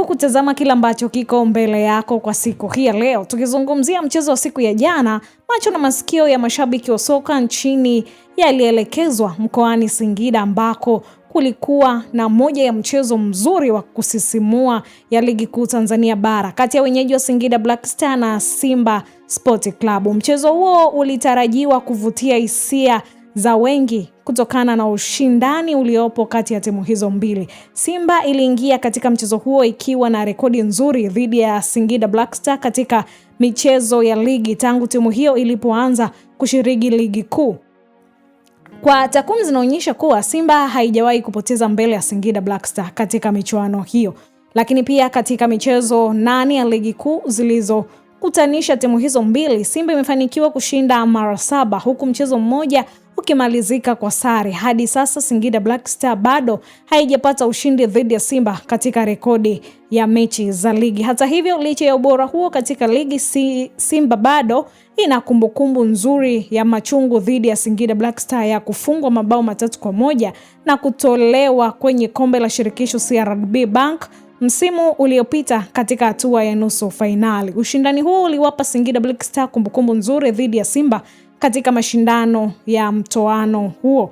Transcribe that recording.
kutazama kila ambacho kiko mbele yako kwa siku hii ya leo. Tukizungumzia mchezo wa siku ya jana, macho na masikio ya mashabiki wa soka nchini yalielekezwa mkoani Singida ambako kulikuwa na moja ya mchezo mzuri wa kusisimua ya Ligi Kuu Tanzania Bara kati ya wenyeji wa Singida Black Star na Simba Sport Club. Mchezo huo ulitarajiwa kuvutia hisia za wengi kutokana na ushindani uliopo kati ya timu hizo mbili. Simba iliingia katika mchezo huo ikiwa na rekodi nzuri dhidi ya Singida Black Star katika michezo ya ligi tangu timu hiyo ilipoanza kushiriki Ligi Kuu. Kwa takwimu zinaonyesha kuwa Simba haijawahi kupoteza mbele ya Singida Black Star katika michuano hiyo. Lakini pia katika michezo 8 ya Ligi Kuu zilizokutanisha timu hizo mbili, Simba imefanikiwa kushinda mara 7 huku mchezo mmoja ukimalizika kwa sare. Hadi sasa Singida Black Star bado haijapata ushindi dhidi ya Simba katika rekodi ya mechi za ligi. Hata hivyo, licha ya ubora huo katika ligi, Simba bado ina kumbukumbu nzuri ya machungu dhidi ya Singida Black Star ya kufungwa mabao 3-1 na kutolewa kwenye kombe la shirikisho CRDB Bank msimu uliopita katika hatua ya nusu fainali. Ushindani huo uliwapa Singida Black Star kumbukumbu nzuri dhidi ya Simba katika mashindano ya mtoano huo.